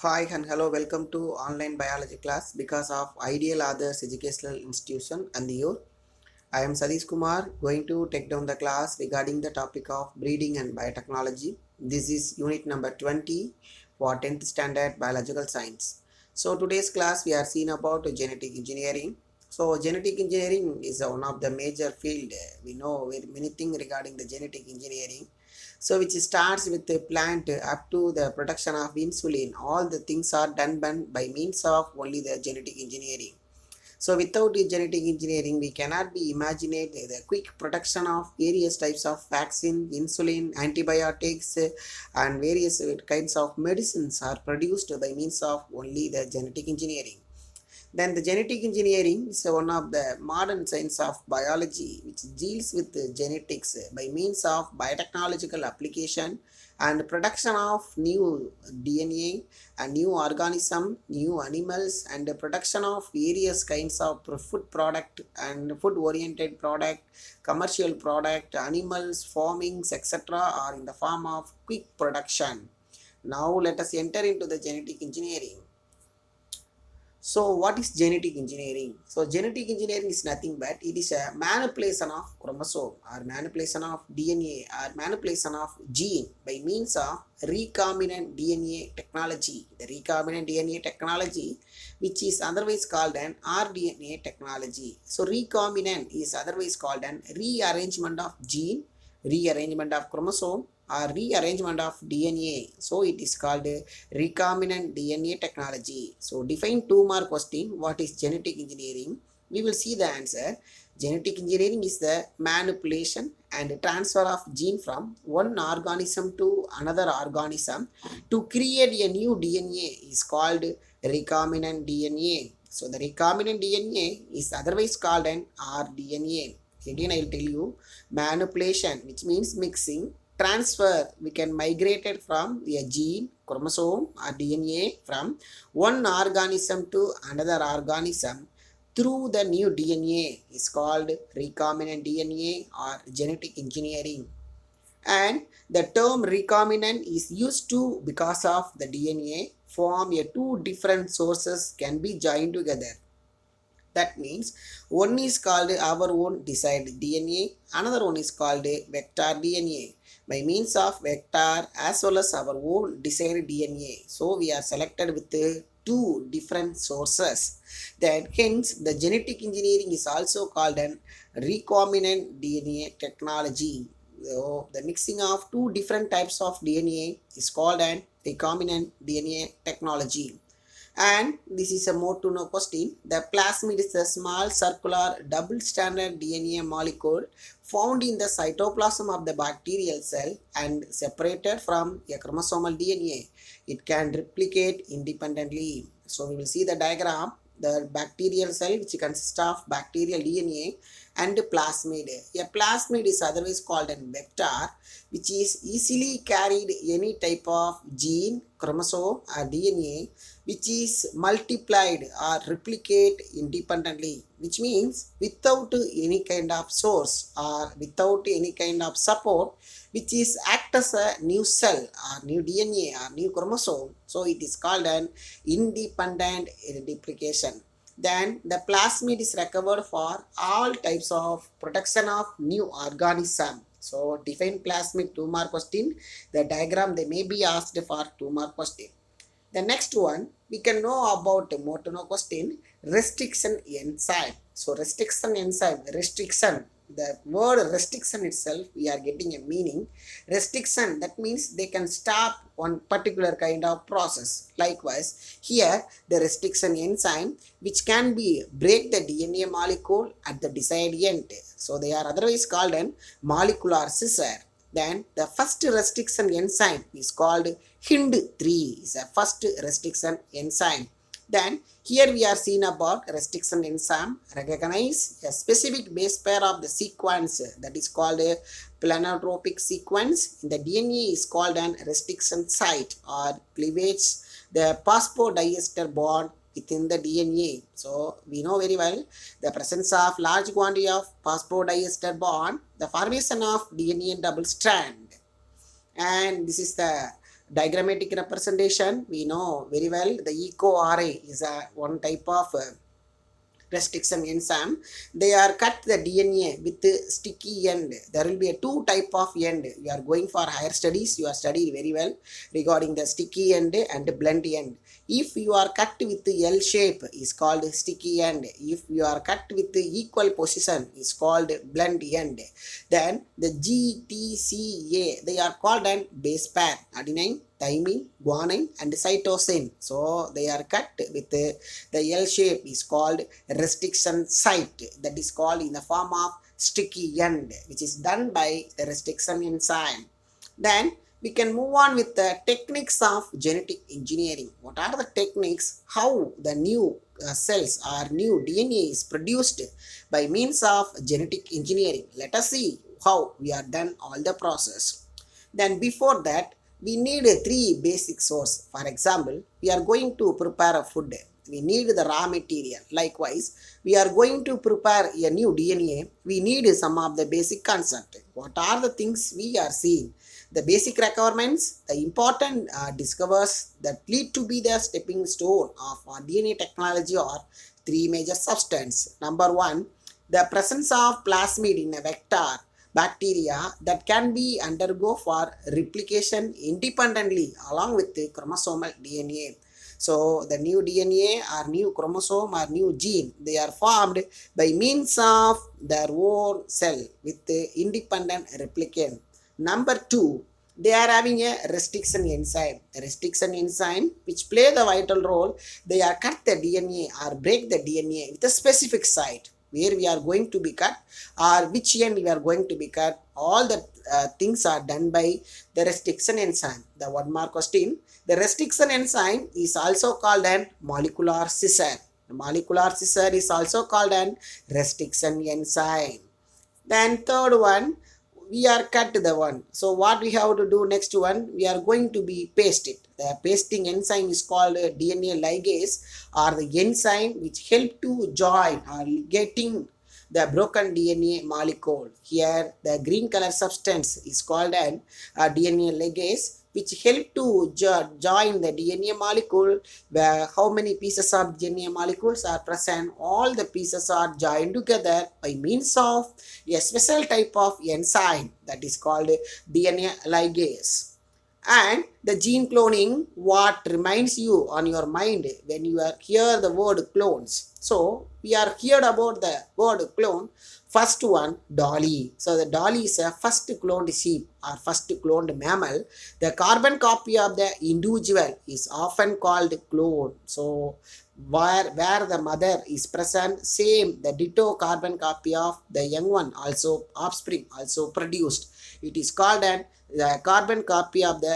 Hi and hello, welcome to online biology class because of Ideal Others Educational Institution and you. I am Sadish Kumar going to take down the class regarding the topic of breeding and biotechnology. This is unit number 20 for 10th standard biological science. So today's class we are seeing about genetic engineering. So genetic engineering is one of the major field. We know very many things regarding the genetic engineering. So which starts with the plant up to the production of insulin. All the things are done by means of only the genetic engineering. So without the genetic engineering, we cannot be imagined the quick production of various types of vaccine, insulin, antibiotics, and various kinds of medicines are produced by means of only the genetic engineering. Then the genetic engineering is one of the modern science of biology which deals with the genetics by means of biotechnological application and production of new DNA, a new organism, new animals, and the production of various kinds of food product and food oriented product, commercial product, animals, farmings, etc. are in the form of quick production. Now let us enter into the genetic engineering. So what is genetic engineering? So genetic engineering is nothing but it is a manipulation of chromosome or manipulation of DNA or manipulation of gene by means of recombinant DNA technology. The recombinant DNA technology which is otherwise called an rDNA technology. So recombinant is otherwise called an rearrangement of gene, rearrangement of chromosome or rearrangement of DNA. So it is called recombinant DNA technology. So define 2 mark question. What is genetic engineering? We will see the answer. Genetic engineering is the manipulation and transfer of gene from one organism to another organism to create a new DNA is called recombinant DNA. So the recombinant DNA is otherwise called an rDNA. Again I will tell you, manipulation which means mixing, transfer we can migrate it from a gene, chromosome or DNA from one organism to another organism through the new DNA is called recombinant DNA or genetic engineering. And the term recombinant is used to because of the DNA form a two different sources can be joined together. That means one is called our own desired DNA, another one is called vector DNA. By means of vector as well as our own desired DNA. So we are selected with two different sources. That hence the genetic engineering is also called an recombinant DNA technology. So the mixing of two different types of DNA is called an recombinant DNA technology. And this is a more to know question. The plasmid is a small circular double stranded DNA molecule found in the cytoplasm of the bacterial cell and separated from a chromosomal DNA. It can replicate independently. So we will see the diagram. The bacterial cell which consists of bacterial DNA and plasmid. A plasmid is otherwise called a vector which is easily carried any type of gene, chromosome or DNA which is multiplied or replicate independently, which means without any kind of source or without any kind of support, which is act as a new cell or new DNA or new chromosome. So it is called an independent replication. Then the plasmid is recovered for all types of production of new organism. So define plasmid 2 mark question. The diagram they may be asked for 2 mark question. The next one, we can know about a more to know question, restriction enzyme. So restriction enzyme, restriction, the word restriction itself, we are getting a meaning. Restriction, that means they can stop one particular kind of process. Likewise, here the restriction enzyme, which can be break the DNA molecule at the desired end. So they are otherwise called an molecular scissor. Then the first restriction enzyme is called HIND3 is a first restriction enzyme. Then here we are seeing about restriction enzyme recognize a specific base pair of the sequence that is called a pleiotropic sequence. In the DNA is called an restriction site or cleavage the phosphodiester bond within the DNA. So we know very well the presence of large quantity of phosphodiester bond, the formation of DNA double strand. And this is the diagrammatic representation, we know very well the eco-RA is one type of restriction enzyme. They are cut the DNA with sticky end. There will be a two type of end. You are going for higher studies, you are studied very well regarding the sticky end and blunt end. If you are cut with the L shape is called sticky end. If you are cut with the equal position is called blunt end. Then the GTCA, they are called an base pair, adenine, thymine, guanine and cytosine. So they are cut with the L shape is called restriction site, that is called in the form of sticky end, which is done by the restriction enzyme. Then we can move on with the techniques of genetic engineering. What are the techniques? How the new cells or new DNA is produced by means of genetic engineering. Let us see how we are done all the process. Then before that, we need three basic source. For example, we are going to prepare a food. We need the raw material. Likewise, we are going to prepare a new DNA. We need some of the basic concept. What are the things we are seeing? The basic requirements, the important discoveries that lead to be the stepping stone of our DNA technology are three major substances. Number one, the presence of plasmid in a vector bacteria that can be undergo for replication independently along with the chromosomal DNA. So the new DNA or new chromosome or new gene, they are formed by means of their own cell with the independent replicant. Number two, they are having a restriction enzyme. A restriction enzyme which play the vital role. They are cut the DNA or break the DNA with a specific site where we are going to be cut or which end we are going to be cut. All the things are done by the restriction enzyme. The one more question. The restriction enzyme is also called an molecular scissor. The molecular scissor is also called an restriction enzyme. Then third one, we are cut the one. So what we have to do next one, we are going to be paste it. The pasting enzyme is called DNA ligase or the enzyme which help to join or getting the broken DNA molecule. Here the green color substance is called an DNA ligase which help to join the DNA molecule, where how many pieces of DNA molecules are present, all the pieces are joined together by means of a special type of enzyme that is called DNA ligase. And the gene cloning, what reminds you on your mind when you hear the word clones. So we are heard about the word clone. First one, Dolly. So the Dolly is a first cloned sheep or first cloned mammal. The carbon copy of the individual is often called clone. So where the mother is present, same the ditto carbon copy of the young one, also offspring, also produced. It is called an the carbon copy of the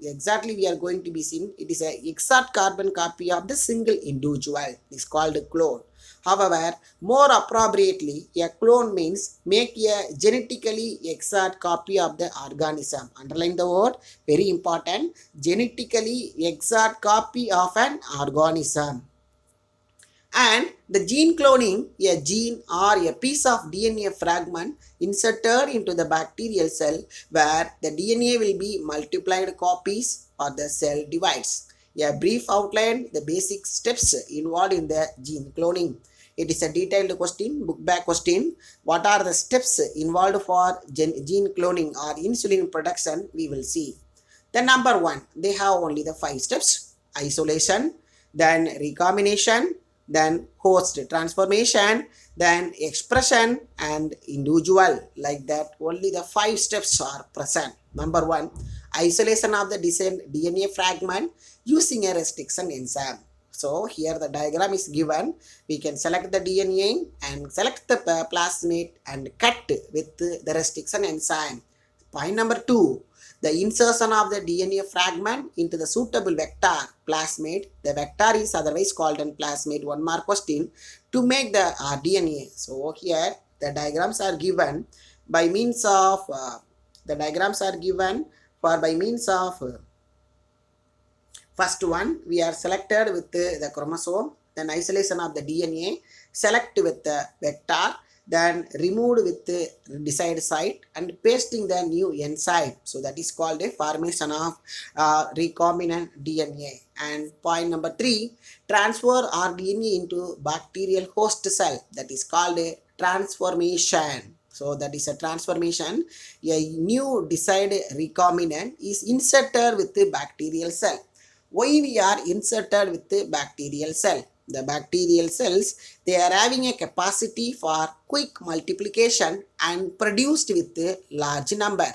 exactly we are going to be seen. It is a exact carbon copy of the single individual. It is called a clone. However, more appropriately, a clone means make a genetically exact copy of the organism. Underline the word, very important. Genetically exact copy of an organism. And the gene cloning, a gene or a piece of DNA fragment inserted into the bacterial cell where the DNA will be multiplied copies or the cell divides. A brief outline, the basic steps involved in the gene cloning. It is a detailed question, book back question. What are the steps involved for gene cloning or insulin production? We will see. The number one, they have only the 5 steps. Isolation, then recombination, then host transformation, then expression and individual. Like that, only the 5 steps are present. Number one, isolation of the DNA fragment using a restriction enzyme. So here the diagram is given. We can select the DNA and select the plasmid and cut with the restriction enzyme. Point number 2, the insertion of the DNA fragment into the suitable vector plasmid. The vector is otherwise called an plasmid. One more question to make the DNA. So here the diagrams are given by means of first one, we are selected with the chromosome, then isolation of the DNA, select with the vector, then removed with the desired site and pasting the new enzyme. So that is called a formation of recombinant DNA. And point number 3, transfer RDNA into bacterial host cell. That is called a transformation. So that is a transformation. A new desired recombinant is inserted with the bacterial cell. Why we are inserted with the bacterial cell? The bacterial cells, they are having a capacity for quick multiplication and produced with a large number.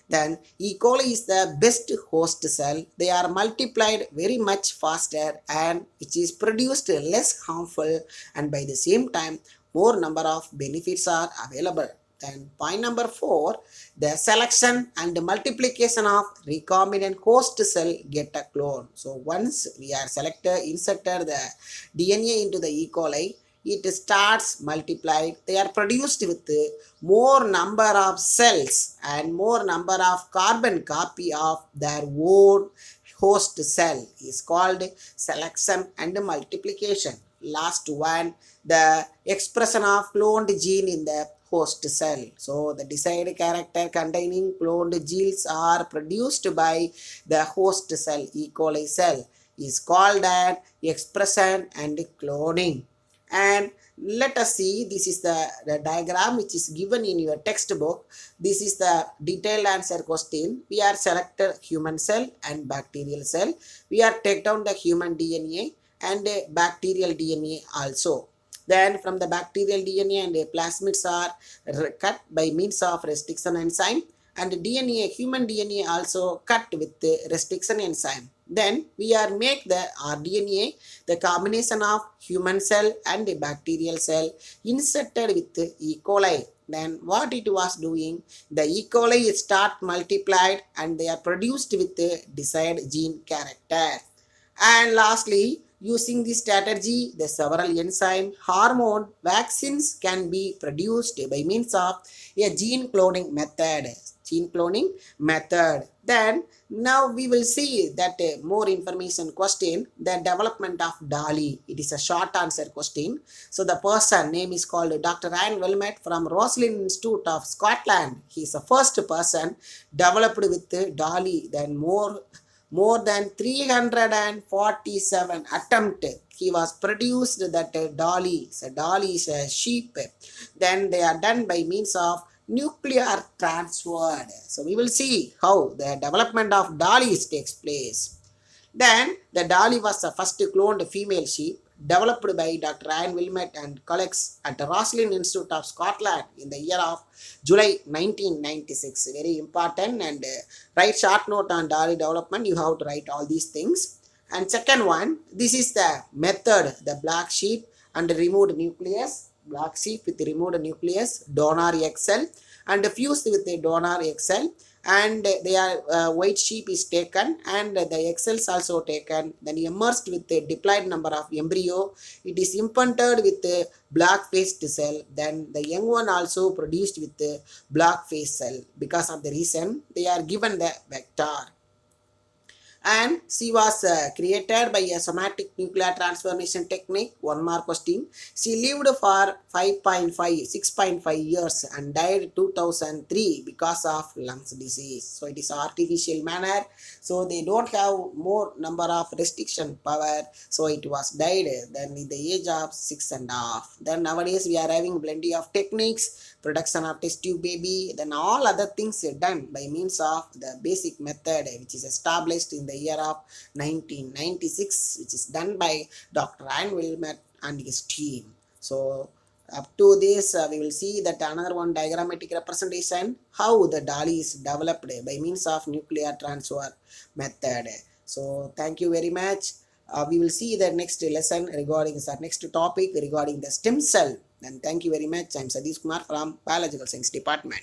Then E. coli is the best host cell. They are multiplied very much faster and which is produced less harmful, and by the same time more number of benefits are available. Then point number 4, the selection and multiplication of recombinant host cell get a clone. So once we are inserted the DNA into the E. coli, it starts multiplied. They are produced with more number of cells and more number of carbon copy of their own host cell is called selection and multiplication. Last one, the expression of cloned gene in the host cell. So the desired character containing cloned genes are produced by the host cell, E. coli cell, is called an expression and cloning. And let us see, this is the diagram which is given in your textbook. This is the detailed answer question. We are selected human cell and bacterial cell. We are take down the human DNA and bacterial DNA also. Then from the bacterial DNA and plasmids are cut by means of restriction enzyme, and DNA, human DNA also cut with the restriction enzyme. Then we are make the rDNA, the combination of human cell and the bacterial cell inserted with the E. coli. Then what it was doing, the E. coli start multiplied and they are produced with the desired gene character. And lastly, using this strategy, the several enzyme, hormone, vaccines can be produced by means of a gene cloning method. Gene cloning method. Then now we will see that more information question, the development of DALI. It is a short answer question. So the person name is called Dr. Ryan Wilmette from Roslin Institute of Scotland. He is the first person developed with DALI. Then more than 347 attempt he was produced that DALI. So DALI is a sheep. Then they are done by means of nuclear transfer. So we will see how the development of DALI takes place. Then the DALI was the first cloned female sheep developed by Dr. Ryan Wilmette and colleagues at the Roslin Institute of Scotland in the year of July 1996. Very important, and write short note on DALI development. You have to write all these things. And second one, this is the method, the black sheep and removed nucleus. Black sheep with removed nucleus, donor egg cell, and fused with the donor egg cell, and they are white sheep is taken and the egg cells also taken, then immersed with the diploid number of embryo. It is implanted with the black faced cell, then the young one also produced with the black faced cell. Because of the reason they are given the vector. And she was created by a somatic nuclear transformation technique. One more question. She lived for 6.5 years and died 2003 because of lungs disease. So it is artificial manner. So they don't have more number of restriction power. So it was died then in the age of 6.5. Then nowadays we are having plenty of techniques, production of test tube baby, then all other things are done by means of the basic method which is established in the year of 1996, which is done by Dr. Ryan Wilmette and his team. So up to this we will see that another one diagrammatic representation how the DALI is developed by means of nuclear transfer method. So thank you very much. We will see the next lesson regarding the next topic regarding the stem cell. And thank you very much. I am Sadish Kumar from Biological Science Department.